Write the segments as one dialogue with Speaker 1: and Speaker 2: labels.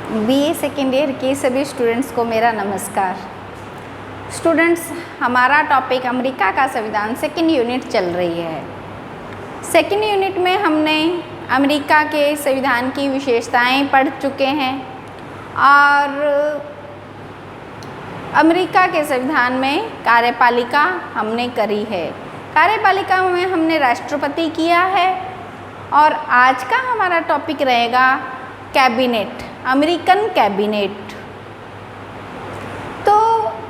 Speaker 1: BA second year के सभी students को मेरा नमस्कार। स्टूडेंट्स, हमारा टॉपिक अमेरिका का संविधान सेकेंड यूनिट चल रही है। सेकेंड यूनिट में हमने अमेरिका के संविधान की विशेषताएं पढ़ चुके हैं और अमेरिका के संविधान में कार्यपालिका हमने करी है। कार्यपालिका में हमने राष्ट्रपति किया है और आज का हमारा टॉपिक रहेगा कैबिनेट, अमेरिकन कैबिनेट। तो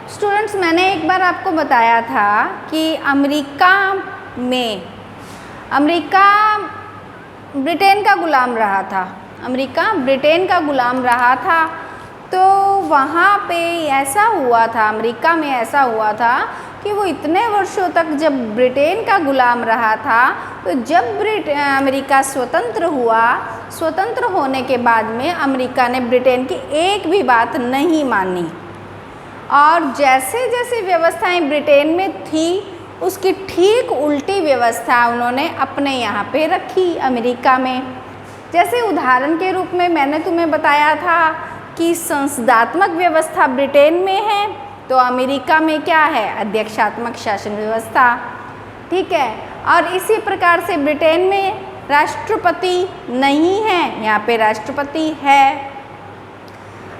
Speaker 1: स्टूडेंट्स, मैंने एक बार आपको बताया था कि अमेरिका ब्रिटेन का गुलाम रहा था। अमेरिका ब्रिटेन का गुलाम रहा था, तो वहाँ पे ऐसा हुआ था, अमेरिका में ऐसा हुआ था कि वो इतने वर्षों तक जब ब्रिटेन का गुलाम रहा था, तो जब अमेरिका स्वतंत्र हुआ, स्वतंत्र होने के बाद में अमेरिका ने ब्रिटेन की एक भी बात नहीं मानी और जैसे जैसे व्यवस्थाएं ब्रिटेन में थी उसकी ठीक उल्टी व्यवस्था उन्होंने अपने यहाँ पे रखी अमेरिका में। जैसे उदाहरण के रूप में मैंने तुम्हें बताया था कि संसदात्मक व्यवस्था ब्रिटेन में है, तो अमेरिका में क्या है, अध्यक्षात्मक शासन व्यवस्था। ठीक है, और इसी प्रकार से ब्रिटेन में राष्ट्रपति नहीं है, यहाँ पे राष्ट्रपति है।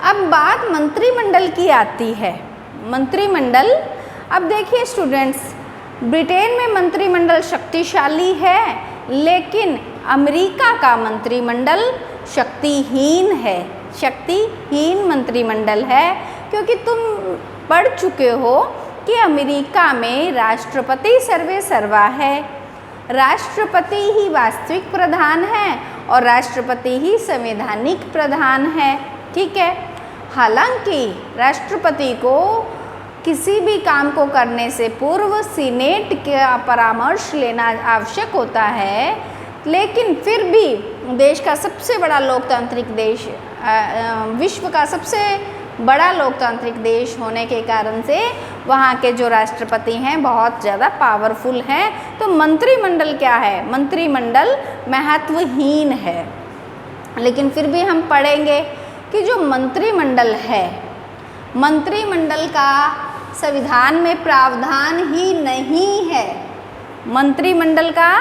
Speaker 1: अब बात मंत्रिमंडल की आती है। मंत्रिमंडल, अब देखिए स्टूडेंट्स, ब्रिटेन में मंत्रिमंडल शक्तिशाली है, लेकिन अमेरिका का मंत्रिमंडल शक्तिहीन है, शक्तिहीन मंत्रिमंडल है। क्योंकि तुम पढ़ चुके हो कि अमेरिका में राष्ट्रपति सर्वे सर्वा है, राष्ट्रपति ही वास्तविक प्रधान है और राष्ट्रपति ही संवैधानिक प्रधान है। ठीक है, हालांकि राष्ट्रपति को किसी भी काम को करने से पूर्व सीनेट का परामर्श लेना आवश्यक होता है, लेकिन फिर भी देश का सबसे बड़ा लोकतांत्रिक देश, विश्व का सबसे बड़ा लोकतांत्रिक देश होने के कारण से वहाँ के जो राष्ट्रपति हैं बहुत ज़्यादा पावरफुल हैं। तो मंत्रिमंडल क्या है, मंत्रिमंडल महत्वहीन है। लेकिन फिर भी हम पढ़ेंगे कि जो मंत्रिमंडल है, मंत्रिमंडल का संविधान में प्रावधान ही नहीं है। मंत्रिमंडल का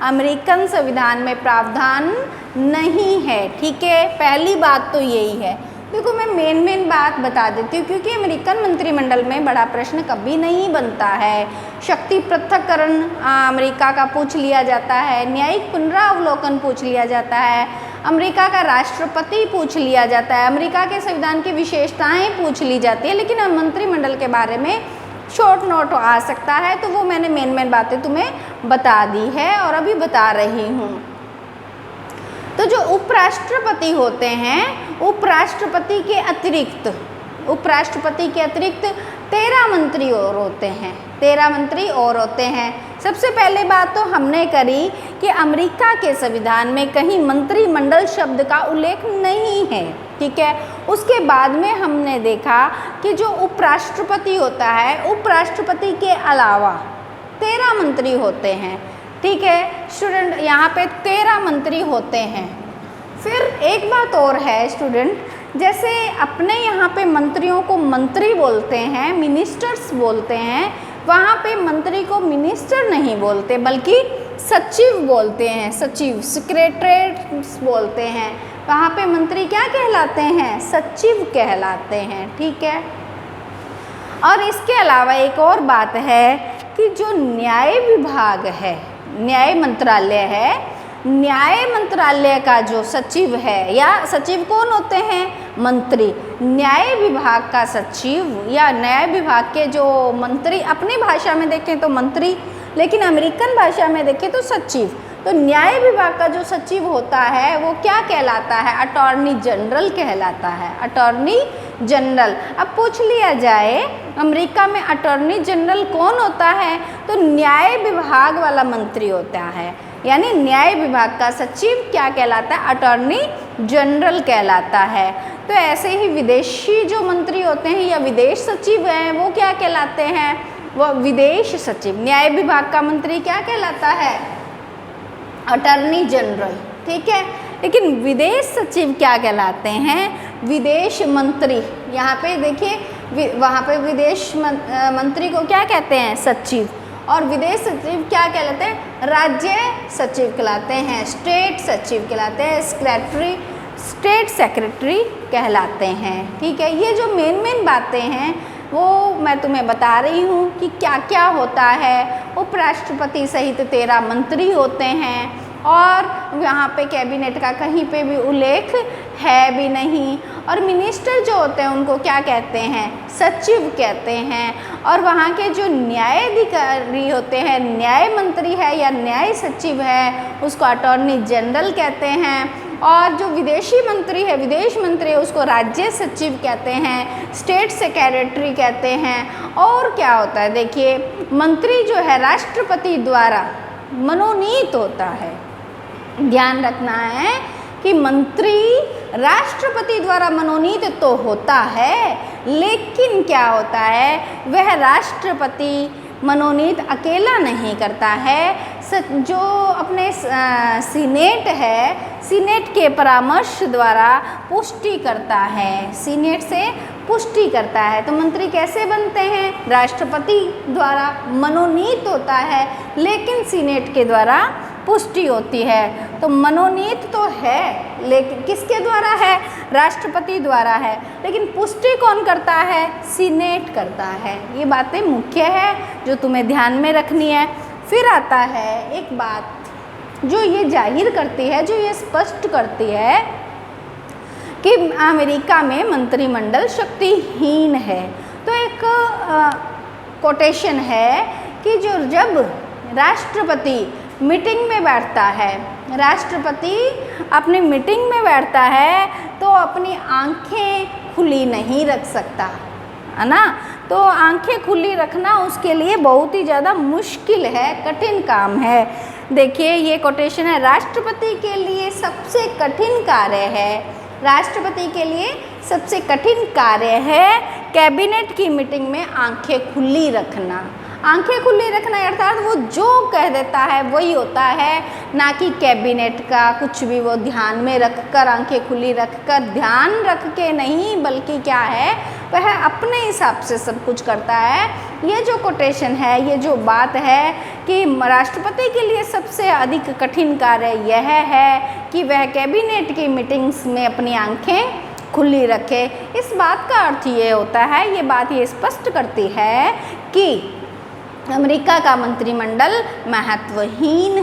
Speaker 1: अमेरिकन संविधान में प्रावधान नहीं है। ठीक है, पहली बात तो यही है। देखो, मैं मेन बात बता देती हूँ, क्योंकि अमेरिकन मंत्रिमंडल में बड़ा प्रश्न कभी नहीं बनता है। शक्ति पृथक्करण अमेरिका का पूछ लिया जाता है, न्यायिक पुनरावलोकन पूछ लिया जाता है, अमेरिका का राष्ट्रपति पूछ लिया जाता है, अमेरिका के संविधान की विशेषताएं पूछ ली जाती है, लेकिन मंत्रिमंडल के बारे में शॉर्ट नोट आ सकता है। तो वो मैंने मेन बातें तुम्हें बता दी है और अभी बता रही हूँ। तो जो उपराष्ट्रपति होते हैं, उपराष्ट्रपति के अतिरिक्त 13 मंत्री और होते हैं, 13 मंत्री और होते हैं। सबसे पहले बात तो हमने करी कि अमेरिका के संविधान में कहीं मंत्रिमंडल शब्द का उल्लेख नहीं है। ठीक है, उसके बाद में हमने देखा कि जो उपराष्ट्रपति होता है, उपराष्ट्रपति के अलावा 13 मंत्री होते हैं। ठीक है स्टूडेंट, यहाँ पे 13 मंत्री होते हैं। फिर एक बात और है स्टूडेंट, जैसे अपने यहाँ पे मंत्रियों को मंत्री बोलते हैं, मिनिस्टर्स बोलते हैं, वहाँ पे मंत्री को मिनिस्टर नहीं बोलते बल्कि सचिव बोलते हैं, सचिव, सेक्रेटरीज बोलते हैं। वहाँ पे मंत्री क्या कहलाते हैं, सचिव कहलाते हैं। ठीक है, और इसके अलावा एक और बात है कि जो न्याय विभाग है, न्याय मंत्रालय है, न्याय मंत्रालय का जो सचिव है, या सचिव कौन होते हैं, मंत्री। न्याय विभाग का सचिव या न्याय विभाग के जो मंत्री, अपनी भाषा में देखें तो मंत्री, लेकिन अमेरिकन भाषा में देखें तो सचिव। तो न्याय विभाग का जो सचिव होता है वो क्या कहलाता है, अटॉर्नी जनरल कहलाता है, अटॉर्नी जनरल। अब पूछ लिया जाए अमेरिका में अटॉर्नी जनरल कौन होता है, तो न्याय विभाग वाला मंत्री होता है, यानी न्याय विभाग का सचिव क्या कहलाता है, अटॉर्नी जनरल कहलाता है। तो ऐसे ही विदेशी जो मंत्री होते हैं या विदेश सचिव हैं वो क्या कहलाते हैं, वो विदेश सचिव। न्याय विभाग का मंत्री क्या कहलाता है, अटॉर्नी जनरल। ठीक है, लेकिन विदेश सचिव क्या कहलाते हैं, विदेश मंत्री। यहाँ पे देखिए वहाँ पे विदेश मंत्री को क्या कहते हैं? सचिव। और विदेश सचिव क्या कहलाते हैं? राज्य सचिव कहलाते हैं, स्टेट सचिव कहलाते हैं, स्टेट सेक्रेटरी कहलाते हैं। ठीक है, ये जो मेन बातें हैं वो मैं तुम्हें बता रही हूँ कि क्या क्या होता है। उपराष्ट्रपति सहित 13 मंत्री होते हैं और यहाँ पे कैबिनेट का कहीं पे भी उल्लेख है भी नहीं। और मिनिस्टर जो होते हैं उनको क्या कहते हैं? सचिव कहते हैं। और वहाँ के जो न्यायाधिकारी होते हैं, न्याय मंत्री है या न्याय सचिव है, उसको अटॉर्नी जनरल कहते हैं। और जो विदेशी मंत्री है, विदेश मंत्री है, उसको राज्य सचिव कहते हैं, स्टेट सेक्रेटरी कहते हैं। और क्या होता है? देखिए, मंत्री जो है राष्ट्रपति द्वारा मनोनीत होता है। ध्यान रखना है कि मंत्री राष्ट्रपति द्वारा मनोनीत तो होता है, लेकिन क्या होता है, वह राष्ट्रपति मनोनीत अकेला नहीं करता है। जो अपने सीनेट है, सीनेट के परामर्श द्वारा पुष्टि करता है, सीनेट से पुष्टि करता है। तो मंत्री कैसे बनते हैं? राष्ट्रपति द्वारा मनोनीत होता है, लेकिन सीनेट के द्वारा पुष्टि होती है। तो मनोनीत तो है, लेकिन किसके द्वारा है? राष्ट्रपति द्वारा है, लेकिन पुष्टि कौन करता है? सीनेट करता है। ये बातें मुख्य है जो तुम्हें ध्यान में रखनी है। फिर आता है एक बात जो ये जाहिर करती है, जो ये स्पष्ट करती है कि अमेरिका में मंत्रिमंडल शक्तिहीन है। तो एक कोटेशन है कि जब राष्ट्रपति मीटिंग में बैठता है, राष्ट्रपति अपनी मीटिंग में बैठता है तो अपनी आंखें खुली नहीं रख सकता, है ना। तो आंखें खुली रखना उसके लिए बहुत ही ज़्यादा मुश्किल है, कठिन काम है। देखिए ये कोटेशन है, राष्ट्रपति के लिए सबसे कठिन कार्य है, राष्ट्रपति के लिए सबसे कठिन कार्य है कैबिनेट की मीटिंग में आंखें खुली रखना। आंखें खुली रखना अर्थात वो जो कह देता है वही होता है, ना कि कैबिनेट का कुछ भी वो ध्यान में रखकर, आंखें खुली रखकर, ध्यान रख के नहीं, बल्कि क्या है, वह अपने हिसाब से सब कुछ करता है। ये जो कोटेशन है, ये जो बात है कि राष्ट्रपति के लिए सबसे अधिक कठिन कार्य यह है कि वह कैबिनेट की मीटिंग्स में अपनी आंखें खुली रखे। इस बात का अर्थ ये होता है, ये बात ये स्पष्ट करती है कि अमेरिका का मंत्रिमंडल महत्वहीन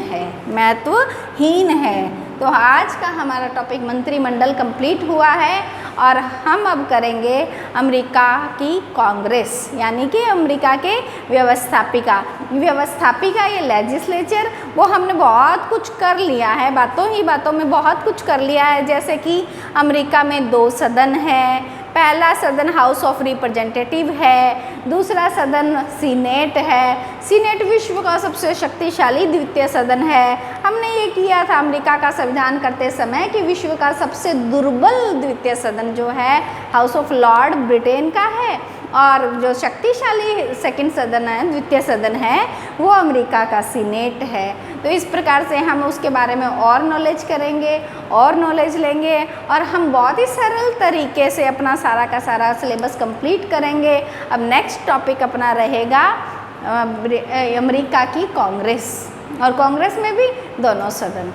Speaker 1: है। तो आज का हमारा टॉपिक मंत्रिमंडल कंप्लीट हुआ है और हम अब करेंगे अमेरिका की कांग्रेस, यानी कि अमेरिका के व्यवस्थापिका ये लेजिस्लेचर, वो हमने बहुत कुछ कर लिया है, बातों ही बातों में बहुत कुछ कर लिया है। जैसे कि अमेरिका में 2 सदन है, पहला सदन हाउस ऑफ रिप्रेजेंटेटिव है, दूसरा सदन सीनेट है। सीनेट विश्व का सबसे शक्तिशाली द्वितीय सदन है। हमने ये किया था अमेरिका का संविधान करते समय कि विश्व का सबसे दुर्बल द्वितीय सदन जो है हाउस ऑफ लॉर्ड ब्रिटेन का है, और जो शक्तिशाली सेकंड सदन है, द्वितीय सदन है, वो अमेरिका का सीनेट है। तो इस प्रकार से हम उसके बारे में और नॉलेज करेंगे और नॉलेज लेंगे, और हम बहुत ही सरल तरीके से अपना सारा का सारा सिलेबस कंप्लीट करेंगे। अब नेक्स्ट टॉपिक अपना रहेगा अमेरिका की कांग्रेस, और कांग्रेस में भी दोनों सदन।